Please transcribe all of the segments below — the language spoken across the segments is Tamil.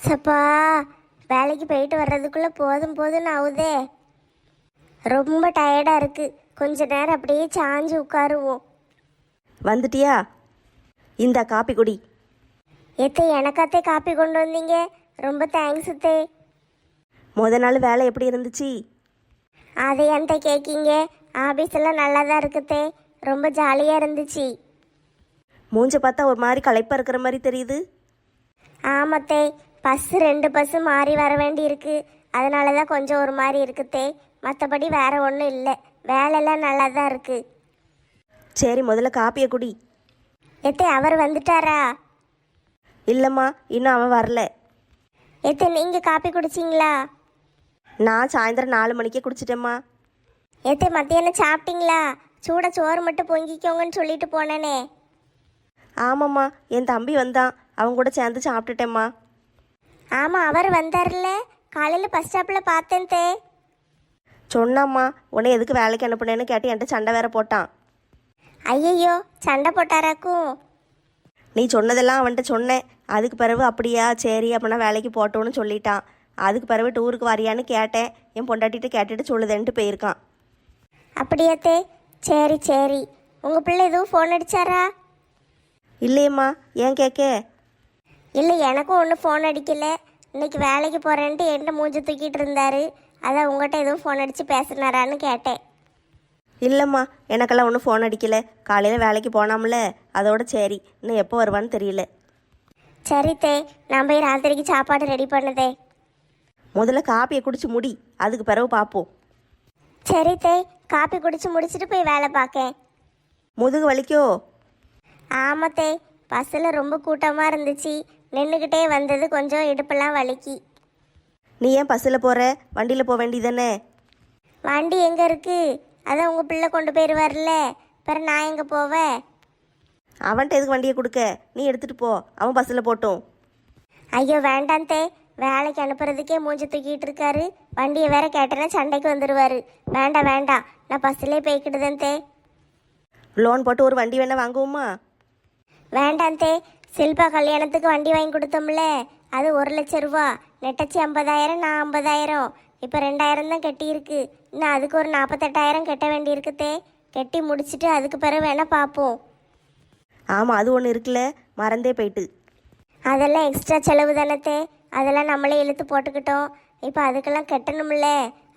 சப்பா, வேலைக்கு போயிட்டு வர்றதுக்குள்ளே போதும் போதும்னு ஆகுதே. ரொம்ப டயர்டாக இருக்குது. கொஞ்ச நேரம் அப்படியே சாஞ்சு உட்காருவோம். வந்துட்டியா? இந்த காப்பி குடி. எத்தே, எனக்காத்தே காப்பி கொண்டு வந்தீங்க? ரொம்ப தேங்க்ஸ் அத்தே. நாள் வேலை எப்படி இருந்துச்சு? அதை என்கிட்ட கேட்கீங்க? ஆஃபீஸெல்லாம் நல்லா தான் இருக்குத்தே. ரொம்ப ஜாலியாக இருந்துச்சு. மூஞ்ச பார்த்தா ஒரு மாதிரி களைப்பாக இருக்கிற மாதிரி தெரியுது. ஆமாத்தே, பஸ்ஸு 2 பஸ்ஸு மாறி வர வேண்டி இருக்கு. அதனால தான் கொஞ்சம் ஒரு மாதிரி இருக்குத்தே. மற்றபடி வேற ஒன்றும் இல்லை. வேலையெல்லாம் நல்லா தான் இருக்கு. சரி, முதல்ல காப்பியை குடி. எத்தே, அவர் வந்துட்டாரா? இல்லைம்மா, இன்னும் அவன் வரல. எத்தே, நீங்கள் காப்பி குடிச்சிங்களா? நான் சாயந்தரம் 4 மணிக்கே குடிச்சிட்டேம்மா. எத்தே, மத்தியானம் சாப்பிட்டீங்களா? சூட சோறு மட்டும் பொங்கிக்கோங்கன்னு சொல்லிட்டு போனேனே. ஆமாம்மா, என் தம்பி வந்தான், அவன் கூட சேர்ந்து சாப்பிட்டுட்டேம்மா. ஆமாம், அவர் வந்தார்ல. காலையில் பஸ் ஸ்டாப்பில் பார்த்தேன் தே. சொன்னாம்மா, உன்னை எதுக்கு வேலைக்கு அனுப்புனேன்னு கேட்டு என்கிட்ட சண்டை வேற போட்டான். ஐயையோ, சண்டை போட்டாராக்கும்? நீ சொன்னதெல்லாம் அவன்கிட்ட சொன்னேன். அதுக்கு பிறகு அப்படியா, சரி அப்படின்னா வேலைக்கு போட்டோன்னு சொல்லிட்டான். அதுக்கு பிறகு டூருக்கு வரியான்னு கேட்டேன். என் பொண்டாட்டிகிட்ட கேட்டுட்டு சொல்லுதேன்ட்டு போயிருக்கான். அப்படியாத்தே? சரி சரி. உங்கள் பிள்ளை எதுவும் ஃபோன் அடித்தாரா? இல்லையம்மா, ஏன் கேட்க? இல்லை, எனக்கும் ஒன்றும் ஃபோன் அடிக்கலை. இன்னைக்கு வேலைக்கு போகிறேன்ட்டு என்கிட்ட மூஞ்சி தூக்கிட்டு இருந்தாரு. அதான் உங்கள்கிட்ட எதுவும் ஃபோன் அடித்து பேசினாரான்னு கேட்டேன். இல்லைம்மா, எனக்கெல்லாம் ஒன்றும் ஃபோன் அடிக்கலை. காலையில் வேலைக்கு போனாமல, அதோட சரி. இன்னும் எப்போ வருவான்னு தெரியல. சரி தே, நான் போய் ராத்திரிக்கு சாப்பாடு ரெடி பண்ணுதே. முதல்ல காப்பியை குடிச்சு முடி, அதுக்கு பிறகு பார்ப்போம். சரி தே, காப்பி குடிச்சு முடிச்சுட்டு போய் வேலை பார்க்கேன். முதுகு வலிக்கோ? ஆமாத்தே, பஸ்ஸில் ரொம்ப கூட்டமாக இருந்துச்சு. நின்றுக்கிட்டே வந்தது, கொஞ்சம் இடுப்பெல்லாம் வலிக்கி. நீ ஏன் பஸ்ஸில் போகிற? வண்டியில் போக வேண்டியதானே? வண்டி எங்கே இருக்குது? அதான் உங்கள் பிள்ளை கொண்டு போயிடுவார்ல. பிறகு நான் எங்கே போவேன்? அவன்கிட்ட எதுக்கு வண்டியை கொடுக்க? நீ எடுத்துகிட்டு போ, அவன் பஸ்ஸில் போட்டும். ஐயோ வேண்டாம் தே, வேலைக்கு அனுப்புறதுக்கே மூஞ்சி தூக்கிட்டு இருக்காரு. வண்டியை வேற கேட்டேன்னா சண்டைக்கு வந்துடுவார். வேண்டாம் வேண்டாம், நான் பஸ்ஸிலே போய்கிட்டுதேன் தே. லோன் போட்டு ஒரு வண்டி வேணா வாங்குவோமா? வேண்டாம் தே, சில்பா கல்யாணத்துக்கு வண்டி வாங்கி கொடுத்தோம்ல, அது 1,00,000 ரூபா. நெட்டச்சி 50,000, நான் 50,000. இப்போ 2,000 தான் கட்டியிருக்கு. இன்னும் அதுக்கு ஒரு 48,000 கட்ட வேண்டியிருக்கு தே. கட்டி முடிச்சுட்டு அதுக்கு பிறகு வேணால் பார்ப்போம். ஆமாம், அது ஒன்று இருக்குல்ல, மறந்தே போயிட்டு. அதெல்லாம் எக்ஸ்ட்ரா செலவு தானே தே. அதெல்லாம் நம்மளே இழுத்து போட்டுக்கிட்டோம். இப்போ அதுக்கெல்லாம் கட்டணும்ல.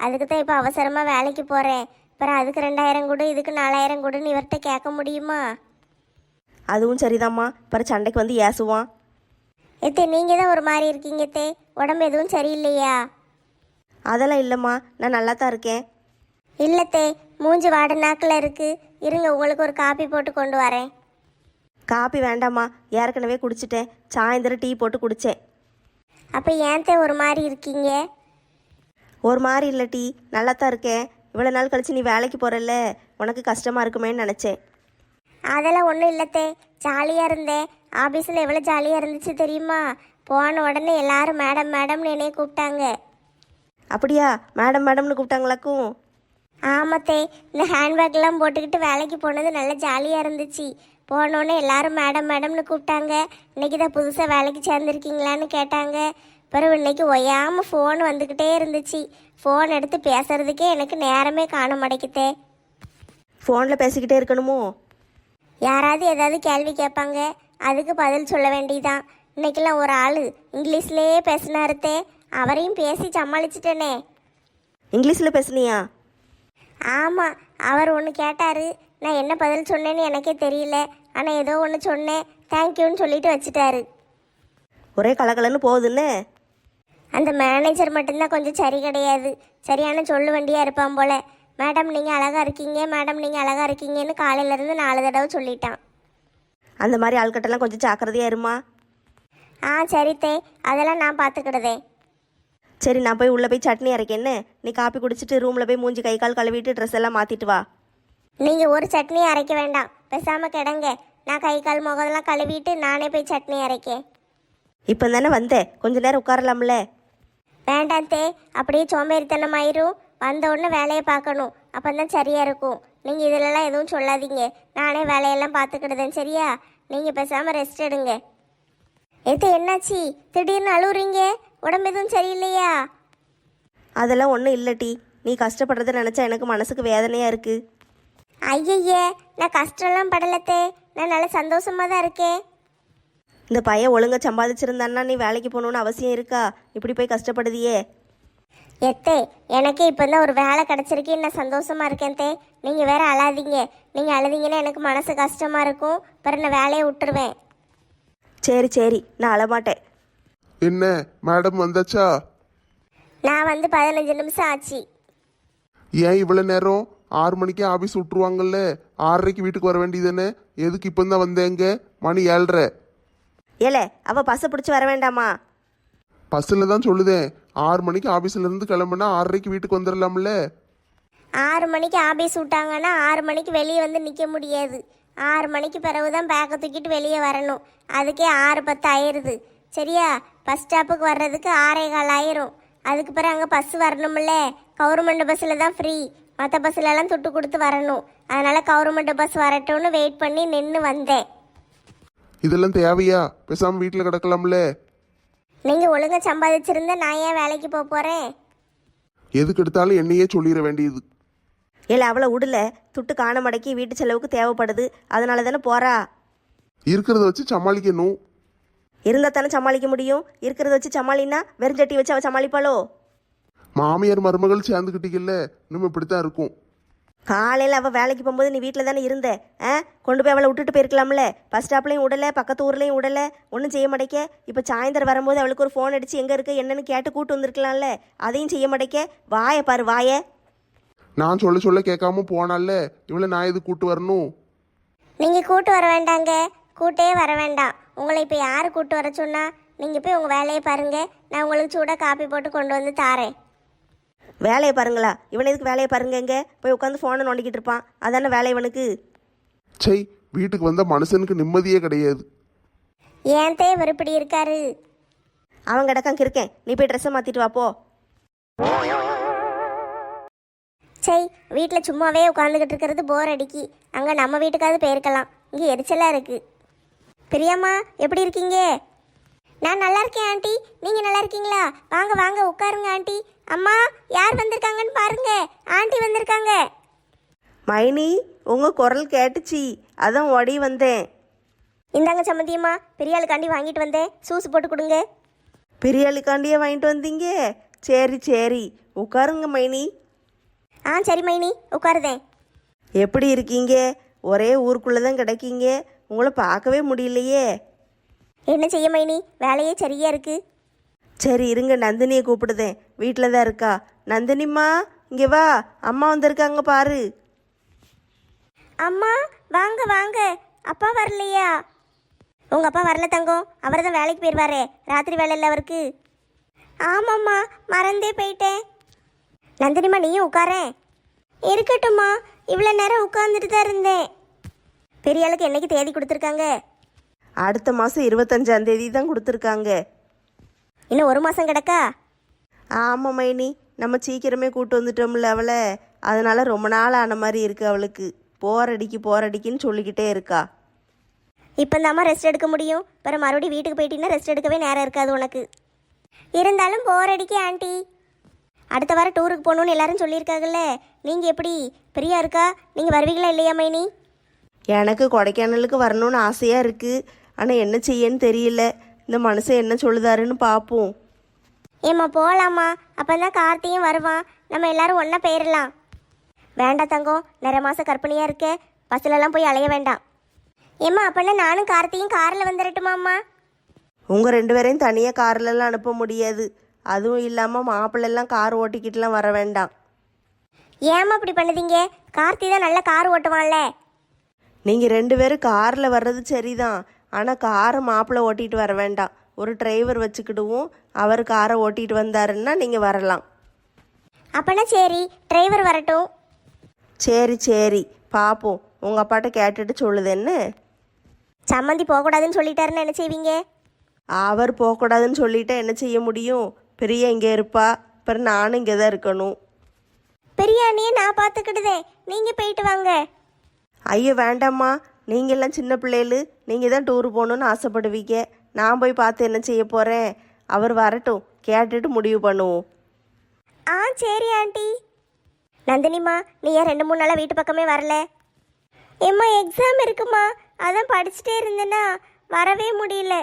அதுக்கு தான் இப்போ அவசரமாக வேலைக்கு போகிறேன். அப்புறம் அதுக்கு 2,000 கொடு, இதுக்கு 4,000 கொடுன்னு இவர்கிட்ட கேட்க முடியுமா? அதுவும் சரிதாம்மா, பிறகு சண்டைக்கு வந்து ஏசுவான். எத்தே, நீங்கள் தான் ஒரு மாதிரி இருக்கீங்க தே. உடம்பு எதுவும் சரியில்லையா? அதெல்லாம் இல்லைம்மா, நான் நல்லா தான் இருக்கேன். இல்லத்தே, மூஞ்சி வாட நாக்கில் இருக்குது. இருங்க, உங்களுக்கு ஒரு காப்பி போட்டு கொண்டு வரேன். காப்பி வேண்டாம்மா, ஏற்கனவே குடிச்சிட்டேன். சாயந்தரம் டீ போட்டு குடித்தேன். அப்போ ஏன் தே ஒரு மாதிரி இருக்கீங்க? ஒரு மாதிரி இல்லை டீ, நல்லா தான் இருக்கேன். இவ்வளோ நாள் கழிச்சு நீ வேலைக்கு போகிறல்ல, உனக்கு கஷ்டமாக இருக்குமேன்னு நினச்சேன். அதெல்லாம் ஒன்றும் இல்லத்தே, ஜாலியாக இருந்தேன். ஆஃபீஸில் எவ்வளோ ஜாலியாக இருந்துச்சு தெரியுமா? போன உடனே எல்லாரும் மேடம் மேடம்னு என்னைய கூப்பிட்டாங்க. அப்படியா? மேடம் மேடம்னு கூப்பிட்டாங்களாக்கும்? ஆமாத்தே, இந்த ஹேண்ட்பேக்லாம் போட்டுக்கிட்டு வேலைக்கு போனது நல்லா ஜாலியாக இருந்துச்சு. போனோடனே எல்லாரும் மேடம் மேடம்னு கூப்பிட்டாங்க. இன்னைக்கு தான் புதுசாக வேலைக்கு சேர்ந்துருக்கீங்களான்னு கேட்டாங்க. பிறகு இன்னைக்கு ஒய்யாமல் ஃபோன் வந்துக்கிட்டே இருந்துச்சு. ஃபோன் எடுத்து பேசுறதுக்கே எனக்கு நேரமே காண மாட்டேங்குதே. ஃபோனில் பேசிக்கிட்டே இருக்கணுமோ? யாராவது ஏதாவது கேள்வி கேட்பாங்க, அதுக்கு பதில் சொல்ல வேண்டியதான். இன்னைக்கெல்லாம் ஒரு ஆள் இங்கிலீஷ்லேயே பேசினாருத்தே. அவரையும் பேசி சமாளிச்சிட்டேனே. இங்கிலீஷில் பேசுனியா? ஆமாம், அவர் ஒன்று கேட்டார். நான் என்ன பதில் சொன்னேன்னு எனக்கே தெரியல. ஆனால் ஏதோ ஒன்று சொன்னேன், தேங்க்யூன்னு சொல்லிட்டு வச்சுட்டாரு. ஒரே கலகலன்னு போகுதுன்னு. அந்த மேனேஜர் மட்டும்தான் கொஞ்சம் சரி கிடையாது. சரியான சொல்லு வண்டியாக இருப்பான் போல. மேடம் நீங்கள் அழகாக இருக்கீங்க, மேடம் நீங்கள் அழகாக இருக்கீங்கன்னு காலையிலேருந்து 4 தடவை சொல்லிட்டான். அந்த மாதிரி ஆள்கிட்டலாம் கொஞ்சம் ஜாக்கிரதையாக இருமா. ஆ சரித்தே, அதெல்லாம் நான் பார்த்துக்கிடுதே. சரி, நான் போய் உள்ளே போய் சட்னி அரைக்கேன்னு. நீ காப்பி குடிச்சிட்டு ரூமில் போய் மூஞ்சி கை கால் கழுவிட்டு ட்ரெஸ் எல்லாம் மாற்றிட்டு வா. நீங்கள் ஒரு சட்னியும் அரைக்க வேண்டாம், பேசாமல் கிடங்க. நான் கை கால் முகதெல்லாம் கழுவிட்டு நானே போய் சட்னி அரைக்கேன். இப்போ தானே வந்தேன், கொஞ்ச நேரம் உட்காரலாம்ல. வேண்டாம் தே, அப்படியே சோம்பேறித்தனம் ஆயிரும். வந்த உடனே வேலையை பார்க்கணும், அப்போ தான் சரியாக இருக்கும். நீங்கள் இதிலெல்லாம் எதுவும் சொல்லாதீங்க, நானே வேலையெல்லாம் பார்த்துக்கிடுதேன் சரியா? நீங்கள் பேசாமல் ரெஸ்ட் எடுங்க. ஏத்த என்னாச்சு திடீர்னு அழுவுறீங்க? உடம்பு எதுவும் சரியில்லையா? அதெல்லாம் ஒன்றும் இல்லட்டி, நீ கஷ்டப்படுறத நினச்சா எனக்கு மனசுக்கு வேதனையாக இருக்குது. ஐயய்யே, நான் கஷ்டம்லாம் படலத்தே. நான் நல்ல சந்தோஷமா தான் இருக்கேன். இந்த பையன் ஒழுங்கா சம்பாதிச்சிருந்தான்னா நீ வேலைக்கு போகணுன்னு அவசியம் இருக்கா? இப்படி போய் கஷ்டப்படுதியே. எத்தே, எனக்கே இப்போ தான் ஒரு வேலை கிடச்சிருக்கு, நான் சந்தோஷமா இருக்கேன் தே. நீங்கள் வேற அழாதீங்க. நீங்கள் அழுதீங்கன்னா எனக்கு மனசு கஷ்டமாக இருக்கும். பிறகு நான் வேலையை விட்டுருவேன். சரி சரி, நான் அழமாட்டேன். என்ன மேடம் வந்தாச்சா? நான் வந்து 15 நிமிஷம் ஆச்சு. ஏன் இவ்வளோ நேரம்? 6 மணிக்கே ஆஃபீஸ் விட்டுருவாங்கல்ல, 6:30க்கு வீட்டுக்கு வர வேண்டியதுன்னு எதுக்கு இப்போ தான் வந்தேங்க? மணி 7:30. ஏலே, அவள் பஸ்ஸை பிடிச்சி வர வேண்டாமா? பஸ்ஸில் தான் சொல்லுதேன். 6 மணிக்கு ஆஃபீஸ்லேருந்து கிளம்புனா 6:30க்கு வீட்டுக்கு வந்துடலாம்ல. 6 மணிக்கு ஆபீஸ் விட்டாங்கன்னா 6 மணிக்கு வெளியே வந்து நிற்க முடியாது. 6 மணிக்கு பிறகு தான் பேக்கை தூக்கிட்டு வெளியே வரணும். அதுக்கே 6:10 ஆயிடுது. சரியா? பஸ் ஸ்டாப்புக்கு வர்றதுக்கு 6:15 ஆயிரும். அதுக்கு பிறகு அங்கே பஸ் வரணும்ல. கவர்மெண்ட் பஸ்ஸில் தான் ஃப்ரீ, மற்ற பஸ்ஸிலலாம் துட்டு கொடுத்து வரணும். அதனால் கவர்மெண்ட் பஸ் வரட்டும்னு வெயிட் பண்ணி நின்று வந்தேன். இதெல்லாம் தேவையா? பேசாமல் வீட்டில் கிடக்கலாம்ல. நீங்கள் ஒழுங்காக சம்பாதிச்சிருந்தா நான் ஏன் வேலைக்கு போக போகிறேன்? எதுக்கு எடுத்தாலும் என்னையே சொல்லிட வேண்டியது. ஏலே, அவளை விடல, துட்டு காண மடக்கி வீட்டு செலவுக்கு தேவைப்படுது, அதனால தானே போறா. இருக்கிறத வச்சு சமாளிக்கணும். இருந்தால் தானே சமாளிக்க முடியும். இருக்கிறத வச்சு சமாளினா வெறுஞ்சட்டி வச்சு அவள் சமாளிப்பாளோ? மாமியார் மருமகள் சேர்ந்துக்கிட்டீங்கல்ல, இன்னும் இப்படித்தான் இருக்கும். காலையில் அவள் வேலைக்கு போகும்போது நீ வீட்டில் தானே இருந்த. கொண்டு போய் அவளை விட்டுட்டு போயிருக்கலாம்ல. பஸ் ஸ்டாப்லையும் விடலை, பக்கத்து ஊர்லேயும் விடலை, ஒன்றும் செய்ய மாட்டேக்க. இப்போ சாயந்தரம் வரும்போது அவளுக்கு ஒரு ஃபோன் அடித்து எங்கே இருக்கு என்னன்னு கேட்டு கூட்டு வந்திருக்கலாம்ல. அதையும் செய்ய மாட்டேக்க. வாயை பாரு வாயை. நான் சொல்ல சொல்ல கேட்காம போனால, இவளை நான் எது கூட்டு வரணும்? நீங்கள் கூட்டு வர வேண்டாங்க, கூட்டே வர வேண்டாம். உங்களை இப்போ யார் கூட்டு வர சொன்னா? நீங்கள் போய் உங்கள் வேலையை பாருங்கள். நான் உங்களுக்கு சூடாக காப்பி போட்டு கொண்டு வந்து தாரேன். வேலையை பாருங்களா? இவன் எதுக்கு வேலையை பாருங்க? போய் உட்காந்து ஃபோனை நோண்டிக்கிட்டு இருப்பான். அதானே வேலை இவனுக்கு. சை, வீட்டுக்கு வந்த மனுஷனுக்கு நிம்மதியே கிடையாது. ஏன் தே இவர் இப்படி இருக்காரு? அவன் கிடக்காங்க இருக்கேன். நீ போய் ட்ரெஸ்ஸை மாற்றிட்டு வாப்போ. சை, வீட்டில் சும்மாவே உட்காந்துக்கிட்டு இருக்கிறது போர் அடிக்கி. அங்கே நம்ம வீட்டுக்காவது போயிருக்கலாம். இங்கே எரிச்சலாக இருக்குது. பிரியாம்மா, எப்படி இருக்கீங்க? நான் நல்லா இருக்கேன் ஆண்டி. நீங்கள் நல்லா இருக்கீங்களா? வாங்க வாங்க உட்காருங்க ஆண்டி. அம்மா, யார் வந்திருக்காங்கன்னு பாருங்க. ஆண்டி வந்திருக்காங்க. மைனி, உங்கள் குரல் கேட்டுச்சு, அதான் ஓடி வந்தேன். இந்தாங்க சம்மந்தியம்மா, பெரியாளுக்காண்டி வாங்கிட்டு வந்தேன். சூஸ் போட்டு கொடுங்க. பிரியாளுக்காண்டியே வாங்கிட்டு வந்தீங்க? சரி சரி, உட்காருங்க மைனி. சரி மைனி, உட்காருதேன். எப்படி இருக்கீங்க? ஒரே ஊருக்குள்ளே தான் கிடைக்கீங்க, உங்களை பார்க்கவே முடியலையே. என்ன செய்ய மைனி, வேலையே சரியா இருக்கு. சரி இருங்க, நந்தினியை கூப்பிடுதேன். வீட்டில் தான் இருக்கா. நந்தினிம்மா, இங்கே வா, அம்மா வந்திருக்காங்க பாரு. அம்மா, வாங்க வாங்க. அப்பா வரலையா? உங்கள் அப்பா வரல தங்கம். அவர் தான் வேலைக்கு போயிடுவாரே, ராத்திரி வேலை இல்லை அவருக்கு. ஆமாம்மா, மறந்தே போயிட்டேன். நந்தினிம்மா, நீயும் உட்காரேன். இருக்கட்டும்மா, இவ்வளோ நேரம் உட்காந்துட்டு தான் இருந்தேன். பெரிய ஆளுக்கு என்னைக்கு தேதி கொடுத்துருக்காங்க? அடுத்த மாதம் 25ஆம் தேதி தான் கொடுத்துருக்காங்க. இன்னும் 1 மாதம் கிடக்கா? ஆமாம் மைனி, நம்ம சீக்கிரமே கூட்டு வந்துட்டோம்ல அவளை, அதனால ரொம்ப நாள் ஆன மாதிரி இருக்கு அவளுக்கு. போரடிக்குன்னு சொல்லிக்கிட்டே இருக்கா. இப்போ தாம்மா ரெஸ்ட் எடுக்க முடியும். பிறகு மறுபடியும் வீட்டுக்கு போயிட்டீங்கன்னா ரெஸ்ட் எடுக்கவே நேரம் இருக்காது உனக்கு. இருந்தாலும் போர் அடிக்க ஆண்டி. அடுத்த வாரம் டூருக்கு போகணுன்னு எல்லாரும் சொல்லியிருக்காங்கல்ல. நீங்கள் எப்படி? பிரியா இருக்கா? நீங்கள் வருவீங்களா இல்லையா மைனி? எனக்கு கொடைக்கானலுக்கு வரணும்னு ஆசையாக இருக்குது. ஆனால் என்ன செய்யன்னு தெரியல. இந்த மனுஷன் என்ன சொல்லுதாருன்னு பார்ப்போம். ஏம்மா போகலாமா? அப்போ தான் கார்த்தியும் வருவான். நம்ம எல்லாரும் ஒன்றா போயிடலாம். வேண்டாம் தங்கம், நிறைய மாதம் கர்ப்பிணியாக இருக்க. பஸ்ஸிலலாம் போய் அலைய வேண்டாம். ஏம்மா, அப்போனா நானும் கார்த்தியும் காரில் வந்துடட்டுமாம்மா? உங்கள் 2 பேரையும் தனியாக கார்லலாம் அனுப்ப முடியாது. அதுவும் இல்லாமல் மாப்பிள்ளெல்லாம் கார் ஓட்டிக்கிட்டுலாம் வர வேண்டாம். ஏம்மா இப்படி பண்ணுதீங்க? கார்த்தி தான் நல்ல கார் ஓட்டுவான்ல. நீங்கள் 2 பேரும் காரில் வர்றது சரிதான், ஆனால் காரை மாப்பிள்ளை ஓட்டிகிட்டு வர வேண்டாம். ஒரு டிரைவர் வச்சுக்கிடுவோம். அவர் காரை ஓட்டிகிட்டு வந்தாருன்னா நீங்கள் வரலாம். அப்போனா சரி, டிரைவர் வரட்டும். சரி சரி, பார்ப்போம். உங்கள் அப்பாட்ட கேட்டுட்டு சொல்லுது என்ன. சம்மந்தி போகக்கூடாதுன்னு சொல்லிட்டாருன்னு என்ன செய்வீங்க? அவர் போகக்கூடாதுன்னு சொல்லிட்டா என்ன செய்ய முடியும்? பெரிய இங்கே இருப்பா, அப்புறம் நானும் இங்கே தான் இருக்கணும். பிரியாணியை நான் பார்த்துக்கிடுதேன், நீங்கள் போயிட்டு வாங்க. ஐயோ வேண்டாம்மா, நீங்கள்லாம் சின்ன பிள்ளைகளு, நீங்கள் தான் டூர் போகணுன்னு ஆசைப்படுவீங்க. நான் போய் பார்த்து என்ன செய்ய போகிறேன். அவர் வரட்டும், கேட்டுட்டு முடிவு பண்ணுவோம். ஆ சரி ஆண்டி. நந்தினிமா, நீ ஏன் 2-3 நாளாக வீட்டு பக்கமே வரல? ஏம்மா எக்ஸாம் இருக்குமா, அதான் படிச்சுட்டே இருந்தேன்னா வரவே முடியல.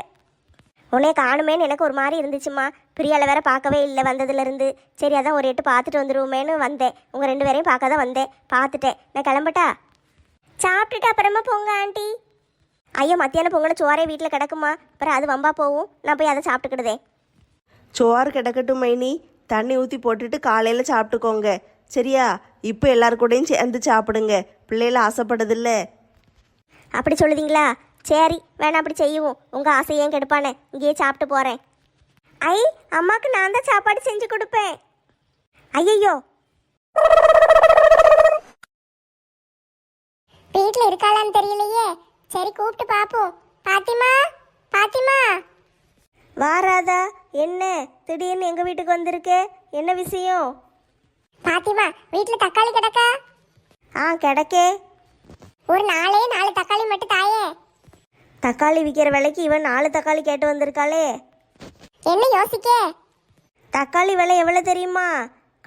உன்னை காணுமேன்னு எனக்கு ஒரு மாதிரி இருந்துச்சுமா. பிரியால வேற பார்க்கவே இல்லை வந்ததுலேருந்து. சரி அதான் ஒரு எட்டு பார்த்துட்டு வந்துடுவோமேன்னு வந்தேன். உங்கள் 2 பேரையும் பார்க்க தான் வந்தேன். பார்த்துட்டேன். நான் கிளம்பட்டா? சாப்பிட்டுட்டு அப்புறமா போங்க ஆண்டி. ஐயோ, மத்தியானம் பொங்கலை சோறே வீட்டில் கிடக்குமா, அப்புறம் அது வம்பா போகும். நான் போய் அதை சாப்பிட்டுக்கிடுதே. சோறு கிடக்கட்டும் மைனி, தண்ணி ஊற்றி போட்டுட்டு காலையில் சாப்பிட்டுக்கோங்க சரியா? இப்போ எல்லாரு கூடயும் சேர்ந்து சாப்பிடுங்க, பிள்ளைகள ஆசைப்படுதில்ல. அப்படி சொல்லுதீங்களா? சரி, வேணா அப்படி செய்வோம். உங்கள் ஆசையேன் கெடுப்பானே, இங்கேயே சாப்பிட்டு போகிறேன். ஐ, அம்மாவுக்கு நான் தான் சாப்பாடு செஞ்சு கொடுப்பேன். ஐயையோ, வீட்டில் இருக்காளான்னு தெரியலையே. சரி, கூப்பிட்டு பார்ப்போம். பாத்திமா, பாத்திமா. வாராதா? என்ன திடீர்னு எங்கள் வீட்டுக்கு வந்திருக்கே, என்ன விஷயம்? பாத்திமா, வீட்டில் தக்காளி கிடக்கா? ஆ கிடக்கே. ஒரு 4 தக்காளி மட்டும் தாயே. தக்காளி விற்கிற விலைக்கு இவன் 4 தக்காளி கேட்டு வந்திருக்காளே. என்ன யோசிக்க? தக்காளி விலை எவ்வளோ தெரியுமா?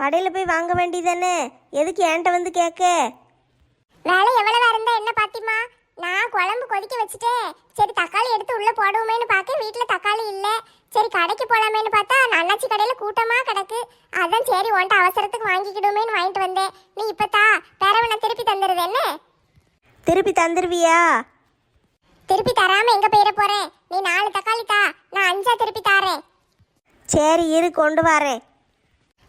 கடையில் போய் வாங்க வேண்டியதானே, எதுக்கு என்கிட்ட வந்து கேட்க? விலை எவ்வளவா இருந்தா என்ன பாத்திமா? நான் குழம்பு கொதிக்க வச்சுட்டேன். சரி தக்காளி எடுத்து உள்ள போடுவோமேனு பார்க்க வீட்டில் தக்காளி இல்லை. சரி கடைக்கு போலாமேன்னு பார்த்தா அண்ணாச்சி கடையில் கூட்டமாக கிடக்கு. அதான் சரி உன்ட்ட அவசரத்துக்கு வாங்கிக்கிடுமேன்னு வாங்கிட்டு வந்தேன். நீ இப்போ தா, பிறவை நான் திருப்பி தந்துடுது. என்ன திருப்பி தந்துருவியா? திருப்பி தராம எங்க போயிட போறேன்? நீ 4 தக்காளி தா, நான் 5 திருப்பி தாரேன். சரி இரு, கொண்டு வரேன்.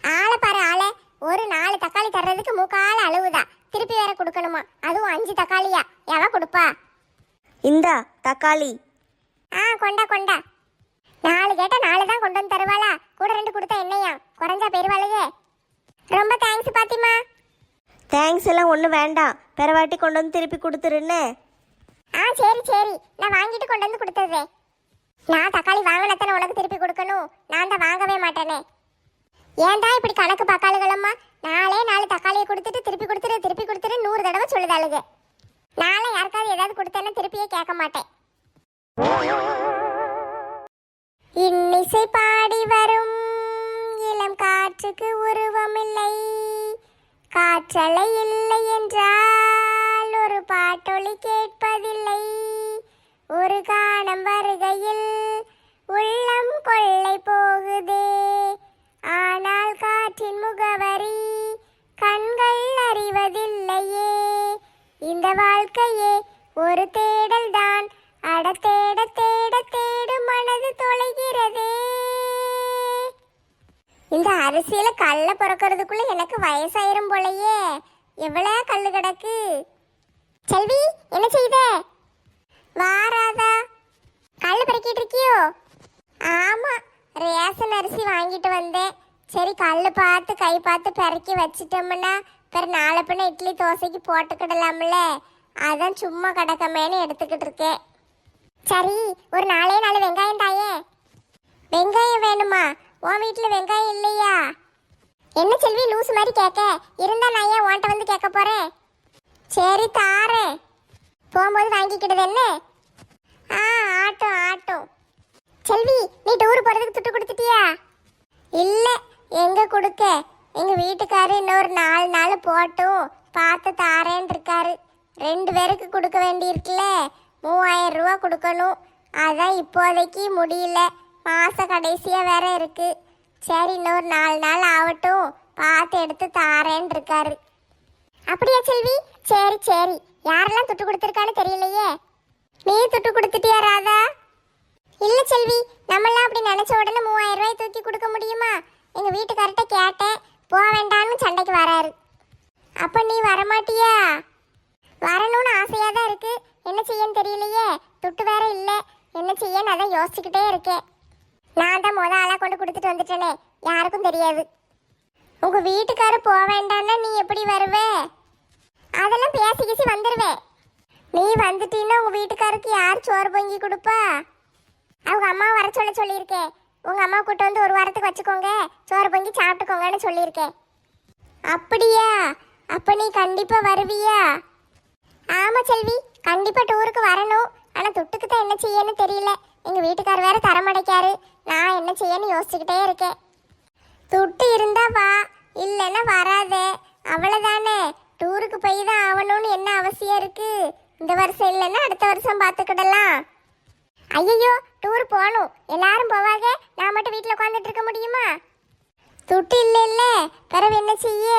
ஆளை பாரு ஆளை, ஒரு 4 தக்காளி தர்றதுக்கு முக்கால அளவுதான், திருப்பி வேற கொடுக்கணுமா, அதுவும் 5 தக்காளியா? எவ கொடுப்பா? இந்தா தக்காளி. ஆ கொண்டா கொண்டா. 4 கேட்டா 4 தான் கொண்டு வந்து தருவாளா? கூட 2 கொடுத்தா என்னையா, குறைஞ்சா பெருவாளுங்க. ரொம்ப தேங்க்ஸ் பாத்திமா. தேங்க்ஸ் எல்லாம் ஒன்றும் வேண்டாம், பிறவாட்டி கொண்டு வந்து திருப்பி கொடுத்துருன்னு. ஆ சரி சரி, நான் வாங்கிட்டு கொண்டு வந்து கொடுத்துட்றேன். நான் தக்காளி வாங்கினத்தானே உனக்கு திருப்பி கொடுக்கணும், நான் தான் வாங்கவே மாட்டேனே. ஏன்டா இப்படி கணக்கு பார்க்காளுகளம்மா? 4 தக்காளியை கொடுத்துட்டு திருப்பி கொடுத்துட்டு 100 தடவை சொல்லுதாளுங்க. நாளை யாருக்காவது ஏதாவது கொடுத்தேன்னா திருப்பியே கேட்க மாட்டேன். இன்னிசை பாடி வரும் இளம் காற்றுக்கு உருவமில்லை, காற்றலை இல்லை என்றால் ஒரு பாட்டொலி கேட்பதில்லை. ஒரு காணம் வருகையில் உள்ளம் கொள்ளை போகுதே, ஆனால் காற்றின் முகவரி கண்கள் அறிவதில்லையே. இந்த வாழ்க்கையே ஒரு தேடல் தான், அட தேட தேட தேடு மனது தொலைகிறதே. இந்த அரிசியில கல்ல பிறக்கிறதுக்குள்ள எனக்கு வயசாயிரும் போலயே. எவ்வளவு கல்லு கிடக்கு. செல்வி, என்ன செய்த? வாராதா? கல்லு பிறக்கிட்டு இருக்கியோ? ஆமா, ரேஷன் அரிசி வாங்கிட்டு வந்தேன். சரி கல்லு பார்த்து கை பார்த்து பிறக்கி வச்சிட்டோம்னா பிற நாளை பின்ன இட்லி தோசைக்கு போட்டுக்கிடலாம்ல, அதான் சும்மா கிடக்கமேன்னு எடுத்துக்கிட்டு இருக்கேன். சரி, ஒரு 4 வெங்காயம் தாயே. வெங்காயம் வேணுமா? உன் வீட்டில் வெங்காயம் இல்லையா? என்ன செல்வி லூசு மாதிரி கேட்க? இருந்தா நான் ஏன் உன்ட்ட வந்து கேட்க போறேன்? சரி தாரேன், போகும்போது வாங்கிக்கிடுது. என்ன? ஆ ஆட்டும் ஆட்டும். செல்வி, நீ டூர் போறதுக்கு துட்டு கொடுத்துட்டியா? இல்லை, எங்க கொடுக்க? எங்க வீட்டுக்காரு இன்னொரு 4 நாள் போட்டும் பார்த்து தாரேன் இருக்காரு. 2 பேருக்கு கொடுக்க வேண்டியிருக்குல்ல, 3000 ரூபா கொடுக்கணும். அதான் இப்போதைக்கு முடியல, மாச கடைசியா வேற இருக்கு. சரி இன்னொரு 4 நாள் ஆகட்டும், பார்த்து எடுத்து தாரேன் இருக்காரு. அப்படியா செல்வி? சரி சரி, யாரெல்லாம் துட்டு கொடுத்துருக்கான்னு தெரியலையே. நீ துட்டு கொடுத்துட்டியா ராதா? இல்ல செல்வி, நம்மளாம் அப்படி நினைச்ச உடனே 3000 ரூபாய் தூக்கி கொடுக்க முடியுமா? எங்க வீட்டுக்கார்ட்ட கேட்டேன், போக வேண்டான்னு சண்டைக்கு வராரு. அப்ப நீ வரமாட்டியா? வரணும்னு ஆசையா தான் இருக்கு, என்ன செய்யன்னு தெரியலையே. துட்டு வேற இல்லை, என்ன செய்யன்னு அதான் யோசிச்சுக்கிட்டே இருக்கேன். நான் தான் ஆளா கொண்டு கொடுத்துட்டு வந்துட்டேனே, யாருக்கும் தெரியாது. உங்க வீட்டுக்காரு போக வேண்டான்னா நீ எப்படி வருவே? அதெல்லாம் பேசி கீசி வந்துடுவேன். நீ வந்துட்டீன்னா உங்க வீட்டுக்காருக்கு யார் சோறு பொங்கி கொடுப்பா? அவங்க அம்மா வர சொல்லியிருக்கேன். உங்க அம்மா கூட்ட வந்து 1 வாரத்துக்கு வச்சுக்கோங்க, சோறு பொங்கி சாப்பிட்டுக்கோங்கன்னு சொல்லியிருக்கேன். அப்படியா? அப்ப நீ கண்டிப்பா வருவியா? ஆமா செல்வி, கண்டிப்பா டூருக்கு வரணும். ஆனா துட்டுக்கு தான் என்ன செய்யன்னு தெரியல. எங்க வீட்டுக்கார் வேற தரமடைக்காரு. நான் என்ன செய்யன்னு யோசிச்சுக்கிட்டே இருக்கேன். துட்டு இருந்தா வா, இல்லைன்னா வராதே, அவ்வளவுதானே. டூருக்கு போய் தான் ஆகணும்னு என்ன அவசியம் இருக்கு? இந்த வருஷம் இல்லைன்னா அடுத்த வருஷம் பார்த்துக்கிடலாம். ஐயோ, டூர் போகணும், எல்லாரும் போவாங்க, நான் மட்டும் வீட்டில் உட்காந்துட்டு இருக்க முடியுமா? துட்டு இல்லை இல்லை, பிறகு என்ன செய்ய?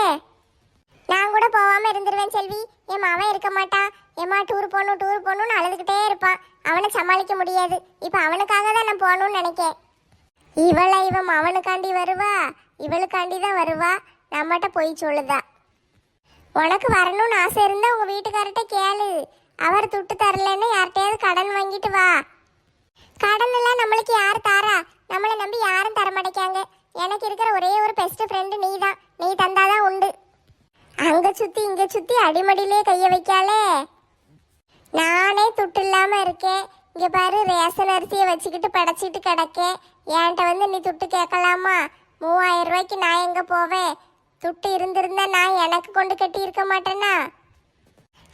நான் கூட போகாம இருந்துருவேன் செல்வி. என் மாவன் இருக்க மாட்டான். ஏமா டூர் போகணும்னு அழுதுகிட்டே இருப்பான். அவனை சமாளிக்க முடியாது. இப்போ அவனுக்காக தான் நான் போகணும்னு நினைக்கேன். இவன் அவனுக்காண்டி வருவா, இவளுக்காண்டி தான் வருவா. நம்மகிட்ட போய் சொல்லுதா. உனக்கு வரணும்னு ஆசை இருந்தா உங்க வீட்டுக்கார்ட்ட கேளு. அவர் துட்டு தரலன்னு யார்கிட்டயாவது கடன் வாங்கிட்டு வா. கடன் எல்லாம் நம்மளுக்கு யார் தாரா? நம்மளை நம்பி யாரும் தரமாட்டேக்காங்க. எனக்கு இருக்கிற ஒரே ஒரு பெஸ்ட் ஃப்ரெண்டு நீ தான். நீ தந்தாதான் உண்டு. அங்க சுத்தி இங்க சுத்தி அடிமடியிலே கைய வைக்காளே. நானே துட்டு இல்லாம இருக்கேன். இங்க பாரு, ரேஷன் அரிசியை வச்சுக்கிட்டு படைச்சிட்டு கிடக்கேன். என்கிட்ட வந்து நீ துட்டு கேட்கலாமா? 3000 ரூபாய்க்கு நான் எங்க போவேன்? துட்டு இருந்திருந்தா நான் எனக்கு கொண்டு கட்டி இருக்க மாட்டேன்னா?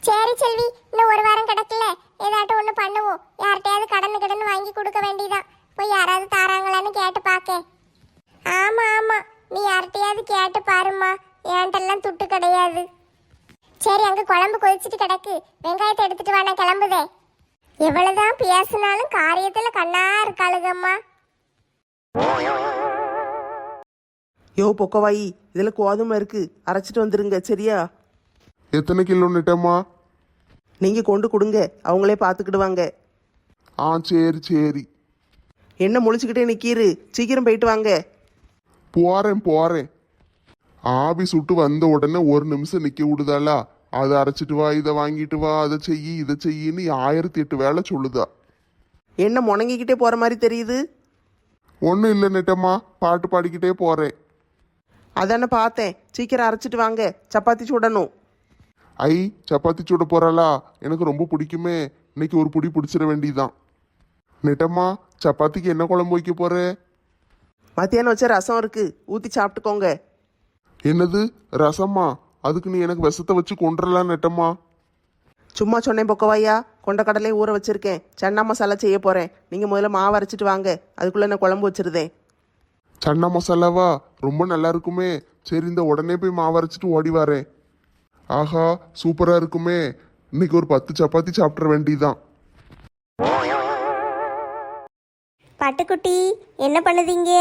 சரி செல்வி, இன்னும் ஒரு வாரம் கிடக்கல, ஏதாட்டும் ஒன்று பண்ணுவோம். யார்கிட்டயாவது கடன் வாங்கி கொடுக்க வேண்டியதான். போய் யாராவது தாராங்களான்னு கேட்டு பார்க்க. ஆமா ஆமா, நீ யார்கிட்டயாவது கேட்டு பாருமா. என்கிட்டலாம் துட்டு கிடையாது. சரி, அங்க குழம்பு கொதிச்சுட்டு கிடக்கு, வெங்காயத்தை எடுத்துட்டு வா, நான் கிளம்புதே. எவ்வளவுதான் பேசினாலும் காரியத்துல கண்ணா இருக்காளுகம்மா. யோ பொக்கவாயி, இதில் கோதுமை இருக்கு, அரைச்சிட்டு வந்துருங்க சரியா? எத்தனை கிலோ நெட்டம்மா? நீங்கள் கொண்டு கொடுங்க, அவங்களே பார்த்துக்கிடுவாங்க. ஆ சரி சரி. என்ன முழிச்சுக்கிட்டே நிற்கீரு, சீக்கிரம் போயிட்டு வாங்க. போறேன். ஆபீஸ் விட்டு வந்த உடனே ஒரு நிமிஷம் நிக்க விடுதாளா? அதை அரைச்சிட்டு வா, இதை வாங்கிட்டு வா, இதை செய்யின்னு 1008 வேலை சொல்லுதா. என்ன முணங்கிக்கிட்டே போகிற மாதிரி தெரியுது? ஒன்றும் இல்லை நெட்டம்மா, பாட்டு பாடிக்கிட்டே போறேன். அதானே பார்த்தேன். சீக்கிரம் அரைச்சிட்டு வாங்க, சப்பாத்தி சுடணும். ஐ, சப்பாத்தி சுட போறாளா? எனக்கு ரொம்ப பிடிக்குமே. இன்னைக்கு ஒரு புடி பிடிச்சிட வேண்டியதான். நெட்டம்மா, சப்பாத்திக்கு என்ன குழம்பு வைக்க போற? மத்தியானம் வச்ச ரசம் இருக்கு, ஊற்றி சாப்பிட்டுக்கோங்க. என்னது ரசம்மா? அதுக்கு நீ எனக்கு விஷத்தை வச்சு கொண்டுறலாம் நெட்டம்மா. சும்மா சொன்னேன் பொக்கவாயா. கொண்ட கடலையும் ஊற வச்சிருக்கேன், சன்னா மசாலா செய்ய போகிறேன். நீங்கள் முதல்ல மாவு அரைச்சிட்டு வாங்க, அதுக்குள்ளே நான் குழம்பு வச்சிருந்தேன். சன்னா மசாலாவா? ரொம்ப நல்லா இருக்குமே. சரி, இந்த உடனே போய் மாவு அரைச்சிட்டு ஓடி வரேன். ஆஹா, சூப்பரா இருக்குமே. இன்னைக்கு ஒரு 10 சப்பாத்தி சாப்பிட்ற வேண்டியதான். பட்டுக்குட்டி, என்ன பண்ணுதீங்க?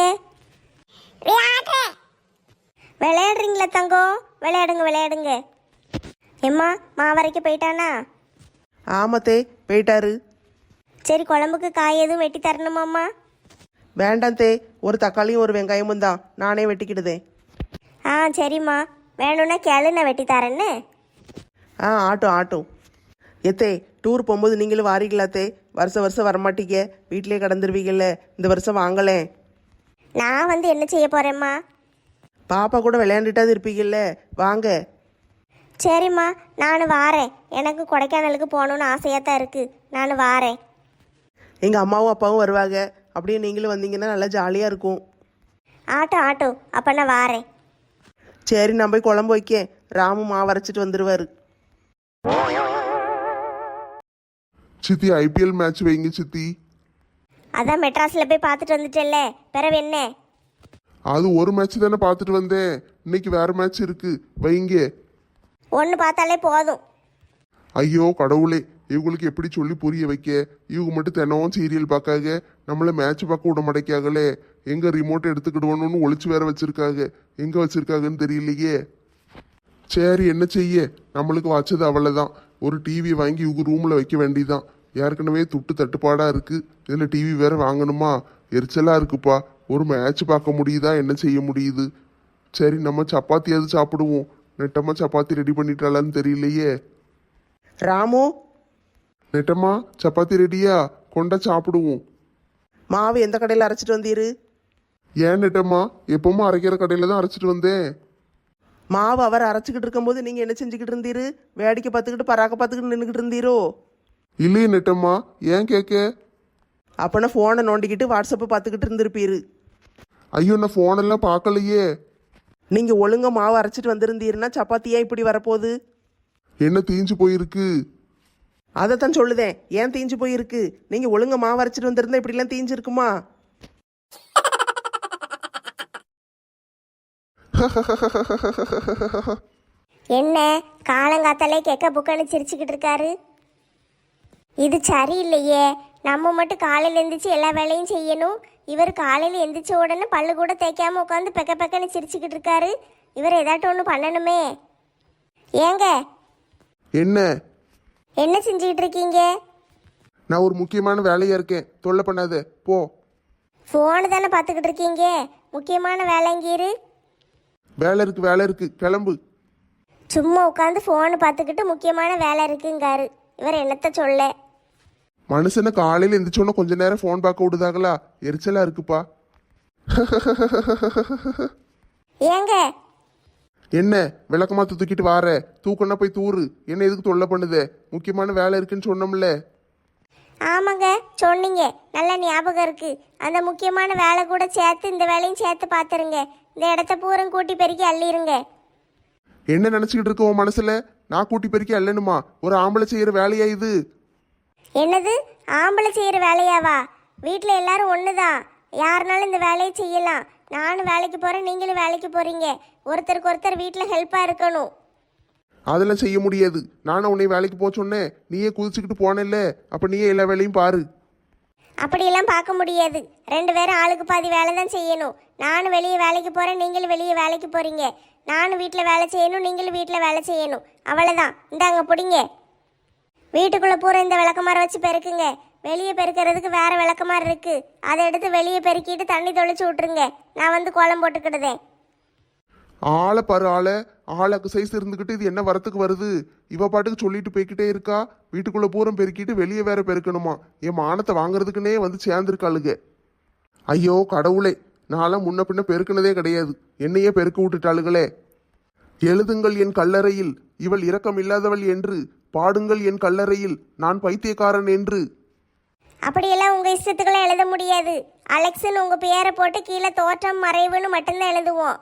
விளையாடுறீங்களா தங்கம்? விளையாடுங்க. எம்மா, மாவரைக்க போயிட்டானா? ஆமத்தே, போயிட்டாரு. சரி, குழம்புக்கு காய் எதுவும் வெட்டி தரணுமாம்மா? வேண்டாம் தே, ஒரு தக்காளியும் ஒரு வெங்காயமும் தான், நானே வெட்டிக்கிடுதேன். ஆ சரிம்மா, வேணும்னா கேளு, நான் வெட்டி தரேன்னு. ஆட்டும். எத்தே, டூர் போகும்போது நீங்களும் வாரீங்களாத்தே? வருஷம் வரமாட்டீங்க, வீட்டிலே கடந்துருவீங்கல்ல. இந்த வருஷம் வாங்கலேன். நான் வந்து என்ன செய்ய போறேம்மா? பாப்பா கூட விளையாண்டுட்டாது இருப்பீங்கல்ல, வாங்க. சரிம்மா, நான் வாரேன். எனக்கு கொடைக்கானலுக்கு போகணுன்னு ஆசையாக தான் இருக்குது. நான் வாரேன். எங்கள் அம்மாவும் அப்பாவும் வருவாங்க, அப்படியே நீங்களும் வந்தீங்கன்னா நல்லா ஜாலியாக இருக்கும். ஆட்டோ, அப்போ நான் வாரேன். சரி, நான் போய் குழம்பு வைக்கேன். ராமு மாவு அரைச்சிட்டு வந்துடுவார். சித்தி, IPL மேட்ச் வைங்க சித்தி. அதான் மெட்ராஸில் போய் பார்த்துட்டு வந்துட்டேல்ல, பிறகு என்ன? அது ஒரு மேட்ச் தானே பார்த்துட்டு வந்தேன். இன்னைக்கு வேற மேட்ச் இருக்கு, வைங்க. ஒன்று பார்த்தாலே போதும். ஐயோ கடவுளே, இவங்களுக்கு எப்படி சொல்லி புரிய வைக்க? இவங்க மட்டும் தினமும் சீரியல் பார்க்காக, நம்மள மேட்ச் பார்க்க விட மாட்டேக்காங்களே. எங்க ரிமோட் எடுத்துக்கிடுவோன்னு ஒளிச்சு வேற வச்சிருக்காங்க. எங்க வச்சிருக்காங்கன்னு தெரியலையே. சரி, என்ன செய்ய, நம்மளுக்கு வச்சது அவ்வளவுதான். ஒரு டிவி வாங்கி இவங்க ரூம்ல வைக்க வேண்டியதான். ஏற்கனவே துட்டு தட்டுப்பாடா இருக்கு, இதுல டிவி வேற வாங்கணுமா? எரிச்சலா இருக்குப்பா. ஒரு மேட்ச் பார்க்க முடியுதா? என்ன செய்ய முடியுது? சரி, நம்ம சப்பாத்தியாவது சாப்பிடுவோம். நெட்டம்மா சப்பாத்தி ரெடி பண்ணிட்டாளான்னு தெரியலையே. ராமு, நெட்டம்மா சப்பாத்தி ரெடியா? கொண்டா சாப்பிடுவோம். மாவு எந்த கடையில் அரைச்சிட்டு வந்தீரு? ஏன் நெட்டம்மா, எப்பவும் அரைக்கிற கடையில தான் அரைச்சிட்டு வந்தேன். மாவு அவர் அரைச்சிக்கிட்டு இருக்கும்போது நீங்கள் என்ன செஞ்சுக்கிட்டு இருந்தீரு? வேடிக்கை பார்த்துக்கிட்டு பராக்க பார்த்துக்கிட்டு நின்றுக்கிட்டு இருந்தீரோ? இல்லையே நெட்டம்மா, ஏன் கேட்க? அப்போனா ஃபோனை நோண்டிக்கிட்டு வாட்ஸ்அப்பை பார்த்துக்கிட்டு இருந்திருப்பீரு. ஐயோ, நான் ஃபோனெல்லாம் பார்க்கலையே. நீங்கள் ஒழுங்கா மாவு அரைச்சிட்டு வந்திருந்தீருன்னா சப்பாத்தியா இப்படி வரப்போகுது? என்ன தீஞ்சு போயிருக்கு? அதைத்தான் சொல்லுதேன், ஏன் தீஞ்சு போயிருக்கு? நீங்கள் ஒழுங்கா மாவு அரைச்சிட்டு வந்திருந்தா இப்படிலாம் தீஞ்சிருக்குமா? என்ன காலங்காத்தாலே கெக்க புக்கன்னு சிரிச்சுக்கிட்டு இருக்காரு? இது சரியில்லையே. நம்ம மட்டும் காலையில் எந்திரிச்சு எல்லா வேலையும் செய்யணும். இவர் காலையில் எந்திரிச்ச உடனே பல்லு கூட தேய்க்காம உட்காந்து பெக்க பெக்கன்னு சிரிச்சுக்கிட்டு இருக்காரு. இவர் ஏதாட்டும் ஒன்று பண்ணணுமே. ஏங்க என்ன? என்ன செஞ்சுக்கிட்டு இருக்கீங்க? நான் ஒரு முக்கியமான வேலையா இருக்கேன், தொல்லை பண்ணாத போ. ஃபோனு தானே பார்த்துக்கிட்டு இருக்கீங்க. முக்கியமான வேலைங்கீரு. வேலை இருக்கு, கிளம்பு. சும்மா உட்காந்து ஃபோனு பார்த்துக்கிட்டு முக்கியமான வேலை இருக்குங்காரு. இவர் என்னத்த சொல்ல? மனுஷனை காலையில் எந்திரிச்சோன்னா கொஞ்ச நேரம் ஃபோன் பார்க்க விடுதாங்களா? எரிச்சலா இருக்குப்பா. ஏங்க என்ன விளக்கமாத்து தூக்கிட்டு வார? தூக்கன்னா போய் தூரு. என்ன எதுக்கு தொல்லை பண்ணுதே? முக்கியமான வேலை இருக்குன்னு சொன்னோம்ல. ஆமாங்க சொன்னீங்க, நல்ல ஞாபகம் இருக்கு. அந்த முக்கியமான வேலை கூட சேர்த்து இந்த வேலையும் சேர்த்து பார்த்துருங்க. இந்த இடத்த பூரம் கூட்டி பெருக்கி அள்ளிருங்க. என்ன நினைச்சுக்கிட்டு இருக்க உன் மனசுல? நான் கூட்டி பெருக்கி அல்லணுமா? ஒரு ஆம்பளை செய்யற வேலையா இது? என்னது ஆம்பளை செய்கிற வேலையாவா? வீட்டில் எல்லாரும் ஒன்று தான், யாருனாலும் இந்த வேலையை செய்யலாம். நானும் வேலைக்கு போகிறேன், நீங்களும் வேலைக்கு போகிறீங்க. ஒருத்தருக்கு ஒருத்தர் வீட்டில் ஹெல்ப்பாக இருக்கணும். அதெல்லாம் செய்ய முடியாது. நானும் உன்னை வேலைக்கு போக சொன்னேன், நீயே குதிச்சுக்கிட்டு போனேல்ல. அப்ப நீயே எல்லா வேலையும் பாரு. அப்படியெல்லாம் பார்க்க முடியாது. 2 பேரும் ஆளுக்கு பாதி வேலை தான் செய்யணும். நானும் வெளியே வேலைக்கு போகிறேன், நீங்களும் வெளியே வேலைக்கு போகிறீங்க. நானும் வீட்டில் வேலை செய்யணும், நீங்களும் வீட்டில் வேலை செய்யணும். அவ்வளோதான். இந்தாங்க பிடிங்க. வீட்டுக்குள்ளே பூரா இந்த விளக்கமாரை வச்சு பெருக்குங்க. வெளியே பெருக்கிறதுக்கு வேறு விளக்கமாறு இருக்குது, அதை எடுத்து வெளியே பெருக்கிட்டு தண்ணி தொளிச்சு விட்ருங்க. நான் வந்து கோலம் போட்டுக்கிடுதேன். ஆளை பாரு, ஆளுக்கு சைஸ் இருந்துக்கிட்டு இது என்ன வரத்துக்கு வருது? இவ பாட்டுக்கு சொல்லிட்டு போய்கிட்டே இருக்கா. வீட்டுக்குள்ள பூரம் பெருக்கிட்டு வெளியே வேற பெருக்கணுமா? என் மானத்தை வாங்குறதுக்குன்னே வந்து சேர்ந்துருக்காளுங்க. ஐயோ கடவுளே, நான்லாம் முன்ன பின்ன பெருக்கினதே கிடையாது, என்னையே பெருக்க விட்டுட்டாளுகளே. எழுதுங்கள் என் கல்லறையில் இவள் இரக்கம் இல்லாதவள் என்று, பாடுங்கள் என் கல்லறையில் நான் பைத்தியக்காரன் என்று. அப்படியெல்லாம் உங்கள் இஷ்டத்துக்கெல்லாம் எழுத முடியாது. அலெக்ஸ்ன்னு உங்கள் பேரை போட்டு கீழே தோற்றம் மறைவுன்னு மட்டும்தான் எழுதுவோம்.